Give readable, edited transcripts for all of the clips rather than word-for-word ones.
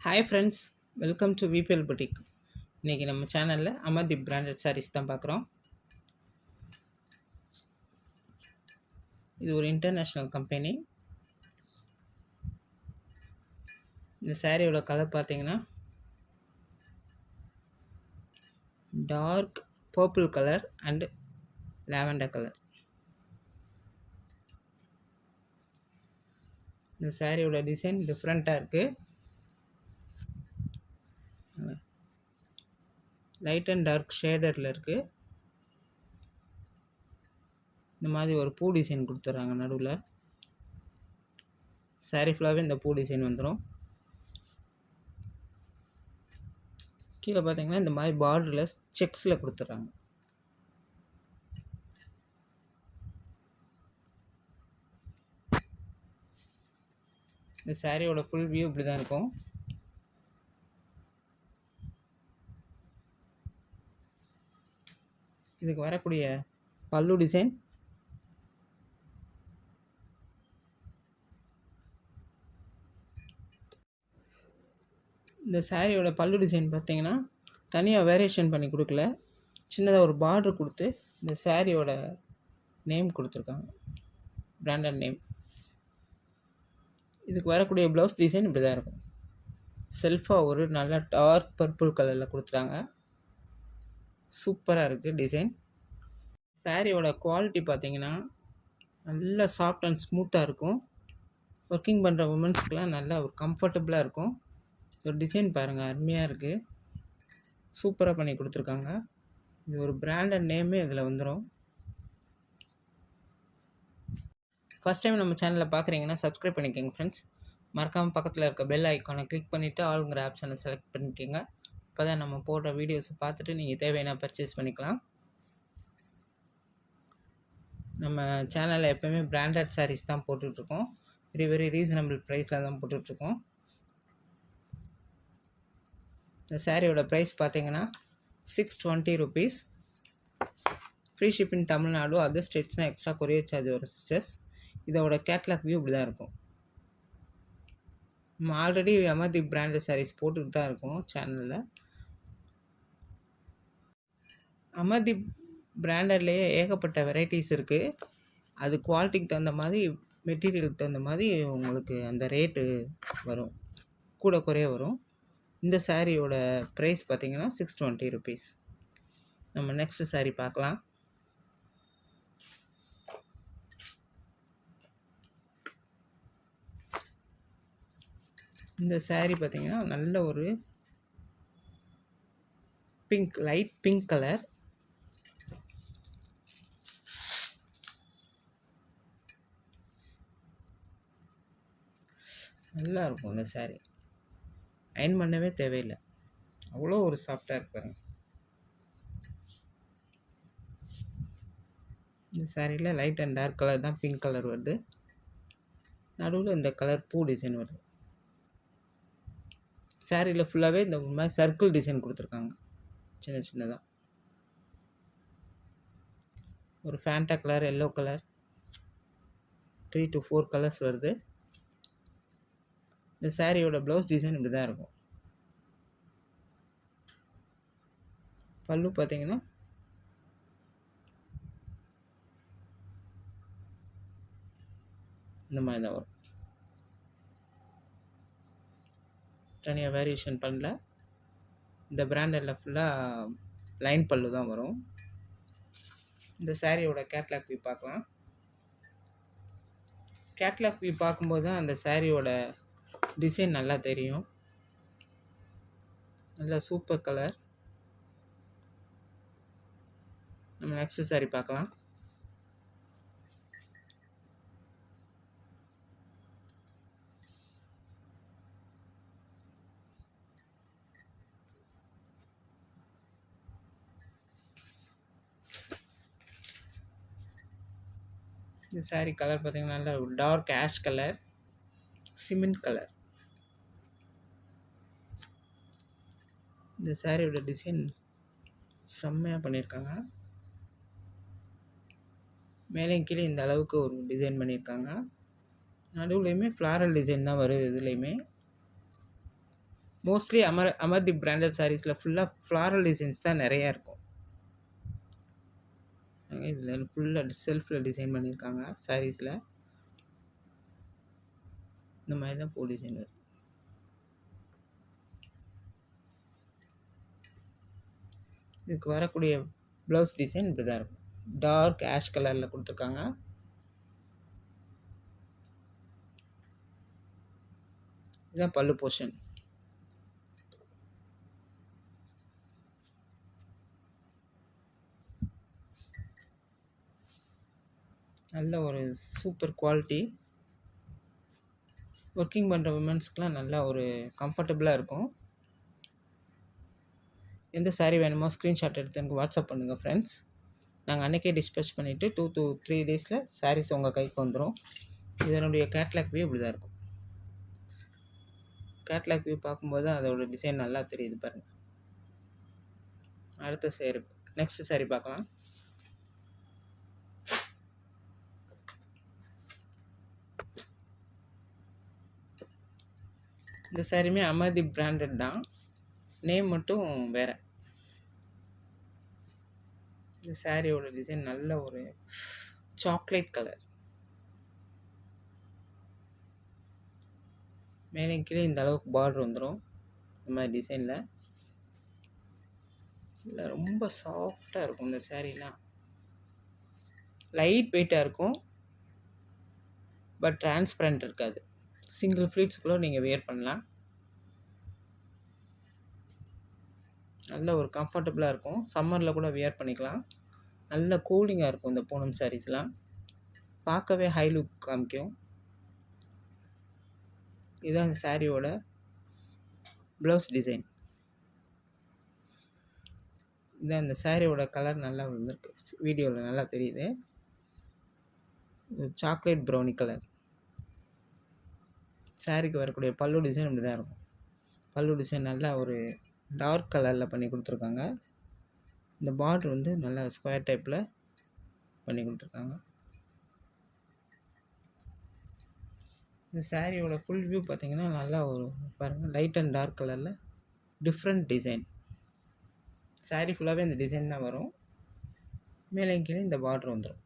Hi friends, welcome to VBL boutique. இன்றைக்கி நம்ம சேனலில் அமர்தீப் பிராண்டட் சாரீஸ் தான் பார்க்குறோம். இது ஒரு இன்டர்நேஷ்னல் கம்பெனி. இந்த சாரியோட கலர் பார்த்தீங்கன்னா dark purple colour and lavender colour. இந்த சாரியோட டிசைன் டிஃப்ரெண்ட்டாக இருக்குது. லைட் அண்ட் டார்க் ஷேடரில் இருக்குது. இந்த மாதிரி ஒரு பூ டிசைன் கொடுத்துட்றாங்க நடுவில். சாரீ ஃபுல்லாகவே இந்த பூ டிசைன் வந்துடும். கீழே பார்த்தீங்கன்னா இந்த மாதிரி பார்டரில் செக்ஸில் கொடுத்துட்றாங்க. இந்த சாரியோட ஃபுல் வியூ இப்படி தான் இருக்கும். இதுக்கு வரக்கூடிய பல்லு டிசைன் இந்த சாரியோட பல்லு டிசைன் பார்த்தீங்கன்னா தனியாக வேரியேஷன் பண்ணி கொடுக்கல, சின்னதாக ஒரு பார்டர் கொடுத்து இந்த சாரியோட நேம் கொடுத்துருக்காங்க, பிராண்டட் நேம். இதுக்கு வரக்கூடிய ப்ளவுஸ் டிசைன் இப்படி தான் இருக்கும். செல்ஃபாக ஒரு நல்ல டார்க் பர்பிள் கலரில் கொடுத்துட்டாங்க. சூப்பராக இருக்குது டிசைன். சாரியோட குவாலிட்டி பார்த்தீங்கன்னா நல்லா சாஃப்ட் அண்ட் ஸ்மூத்தாக இருக்கும். ஒர்க்கிங் பண்ணுற உமன்ஸ்க்கெலாம் நல்லா ஒரு கம்ஃபர்டபுளாக இருக்கும். ஒரு டிசைன் பாருங்கள், அருமையாக இருக்குது. சூப்பராக பண்ணி கொடுத்துருக்காங்க. இது ஒரு பிராண்டட் நேமே இதில் வந்துடும். ஃபஸ்ட் டைம் நம்ம சேனலில் பார்க்குறீங்கன்னா சப்ஸ்கிரைப் பண்ணிக்கோங்க ஃப்ரெண்ட்ஸ். மறக்காமல் பக்கத்தில் இருக்க பெல் ஐக்கானை கிளிக் பண்ணிவிட்டு ஆளுங்கிற ஆப்ஷனை செலக்ட் பண்ணிக்கோங்க. அப்போ தான் நம்ம போடுற வீடியோஸை பார்த்துட்டு நீங்கள் தேவையான பர்ச்சேஸ் பண்ணிக்கலாம். நம்ம சேனலில் எப்போயுமே பிராண்டட் சாரீஸ் தான் போட்டுட்ருக்கோம். வெரி ரீசனபிள் ப்ரைஸில் தான் போட்டுட்ருக்கோம். இந்த சாரியோட ப்ரைஸ் பார்த்தீங்கன்னா 620 rupees. Free shipping Tamil Nadu, other ஸ்டேட்ஸ்னால் எக்ஸ்ட்ரா கொரியர் சார்ஜ் வரும் சிஸ்டர்ஸ். இதோட கேட்லாக் வியூ இப்படி தான் இருக்கும். நம்ம ஆல்ரெடி அமர்தீப் பிராண்டட் சாரீஸ் போட்டுக்கிட்டு தான் இருக்கோம் சேனலில். அமர்தீப் பிராண்டட்லேயே ஏகப்பட்ட வெரைட்டிஸ் இருக்குது. அது குவாலிட்டிக்கு தகுந்த மாதிரி, மெட்டீரியலுக்கு தகுந்த மாதிரி உங்களுக்கு அந்த ரேட்டு வரும், கூட குறைய வரும். இந்த சாரியோட ப்ரைஸ் பார்த்தீங்கன்னா 620 rupees. நம்ம நெக்ஸ்ட் சாரீ பார்க்கலாம். இந்த சாரீ பார்த்தீங்கன்னா நல்ல ஒரு பிங்க், லைட் பிங்க் கலர். நல்லா இருக்கும் இந்த சாரீ. அயன் பண்ணவே தேவையில்லை, அவ்வளோ ஒரு சாஃப்டாக இருப்பாங்க. இந்த சாரியில் லைட் அண்ட் டார்க் கலர் தான் பிங்க் கலர் வருது. நடுவில் இந்த கலர் பூ டிசைன் வருது. சாரியில் ஃபுல்லாகவே இந்த மாதிரி சர்க்கிள் டிசைன் கொடுத்துருக்காங்க, சின்ன சின்னதாக. ஒரு Fanta colour, yellow colour, 3 to 4 colours வருது. இந்த சாரியோட ப்ளவுஸ் டிசைன் இப்படி தான் இருக்கும். பல்லு பார்த்தீங்கன்னா இந்த மாதிரி தான் வரும். தனியாக வேரியேஷன் பண்ணல. இந்த பிராண்டடில் ஃபுல்லாக லைன் பல்லு தான் வரும். இந்த சாரியோட கேட்லாக் வியூ பார்க்கலாம். கேட்லாக் வியூ பார்க்கும்போது தான் அந்த சாரியோட டிசைன் நல்லா தெரியும். நல்லா சூப்பர் கலர். நம்ம நெக்ஸ்ட் சாரீ பார்க்கலாம். இந்த சாரீ கலர் பார்த்தீங்கன்னா நல்ல ஒரு dark ash colour, cement colour. இந்த சாரியோட டிசைன் செம்மையாக பண்ணியிருக்காங்க. மேலேயும் கீழே இந்த அளவுக்கு ஒரு டிசைன் பண்ணியிருக்காங்க. நடுவுலையுமே ஃப்ளாரல் டிசைன் தான் வருது. இதுலேயுமே மோஸ்ட்லி அமர்தீப் பிராண்டட் சாரீஸில் ஃபுல்லாக ஃப்ளாரல் டிசைன்ஸ் தான் நிறையா இருக்கும். இதில் ஃபுல்லாக செல்ஃபில் டிசைன் பண்ணியிருக்காங்க. சாரீஸில் இந்த மாதிரி தான் பூ டிசைன் வரும். இதுக்கு வரக்கூடிய ப்ளவுஸ் டிசைன் இப்படி தான் இருக்கும். டார்க் ஆஷ் கலரில் கொடுத்துருக்காங்க. இதுதான் பல்லு போர்ஷன். நல்ல ஒரு சூப்பர் குவாலிட்டி. ஒர்க்கிங் பண்ணுற விமன்ஸ்க்குலாம் நல்லா ஒரு கம்ஃபர்டபுளாக இருக்கும். எந்த சாரீ வேணுமோ ஸ்க்ரீன்ஷாட் எடுத்து எனக்கு வாட்ஸ்அப் பண்ணுங்கள் ஃப்ரெண்ட்ஸ். நாங்கள் அன்றைக்கே டிஸ்பேச் பண்ணிவிட்டு 2 to 3 டேஸில் சாரீஸ் உங்கள் கைக்கு வந்துடும். இதனுடைய கேட்லாக் வியூ இப்படி தான் இருக்கும். கேட்லாக் வியூ பார்க்கும்போது அதோட டிசைன் நல்லா தெரியுது பாருங்கள். அடுத்த சாரீ, நெக்ஸ்ட் சாரீ பார்க்கலாம். இந்த சாரியுமே அமர்தீப் பிராண்டட் தான், நேம் மட்டும் வேறு. இந்த சாரியோட டிசைன் நல்ல ஒரு சாக்லேட் கலர். மேலே கீழே இந்த அளவுக்கு பார்டர் வந்துடும். இந்த மாதிரி டிசைனில் இல்லை, ரொம்ப சாஃப்டாக இருக்கும் இந்த சாரீலாம். லைட் வெயிட்டாக இருக்கும், பட் டிரான்ஸ்பரண்ட் இருக்காது. சிங்கிள் ஃப்ளீட்ஸ்க்குள்ளே நீங்கள் வேர் பண்ணலாம். நல்ல ஒரு கம்ஃபர்டபுளாக இருக்கும். சம்மரில் கூட வேர் பண்ணிக்கலாம். நல்ல கூலிங்காக இருக்கும் இந்த பூனம் சாரீஸ்லாம். பார்க்கவே ஹை லுக் காமிக்கும். இதுதான் இந்த சாரியோட ப்ளவுஸ் டிசைன். இதான் இந்த சாரியோட கலர் நல்லா வந்துருக்கு, வீடியோவில் நல்லா தெரியுது. Chocolate brownie colour. சாரிக்கு வரக்கூடிய பல்லு டிசைன் இப்படி தான் இருக்கும். பல்லு டிசைன் நல்லா ஒரு டார்க் கலரில் பண்ணி கொடுத்துருக்காங்க. இந்த பார்டர் வந்து நல்லா ஸ்கொயர் டைப்பில் பண்ணி கொடுத்துருக்காங்க. இந்த சாரியோட ஃபுல் வியூ பார்த்திங்கன்னா நல்லா ஒரு பாருங்கள், லைட் அண்ட் டார்க் கலரில் டிஃப்ரெண்ட் டிசைன். சாரி ஃபுல்லாகவே இந்த டிசைன் தான் வரும். மேலே கீழே இந்த பார்டர் வந்துடும்.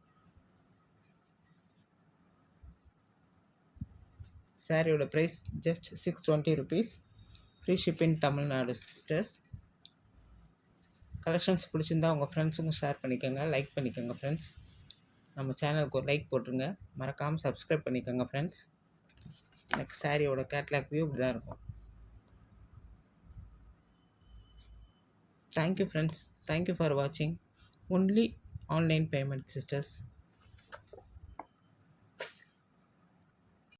சாரியோட price just 620 rupees. Free shipping Tamil Nadu sisters. Collections பிடிச்சிருந்தா உங்கள் ஃப்ரெண்ட்ஸுக்கும் ஷேர் பண்ணிக்கோங்க, லைக் பண்ணிக்கோங்க ஃப்ரெண்ட்ஸ். நம்ம சேனலுக்கு ஒரு லைக் போட்டுருங்க, மறக்காமல் சப்ஸ்கிரைப் பண்ணிக்கோங்க ஃப்ரெண்ட்ஸ். எனக்கு சாரியோட கேட்லாக் வியூ இப்படி தான் இருக்கும். தேங்க்யூ ஃப்ரெண்ட்ஸ், தேங்க்யூ ஃபார் வாட்சிங். Only online payment sisters.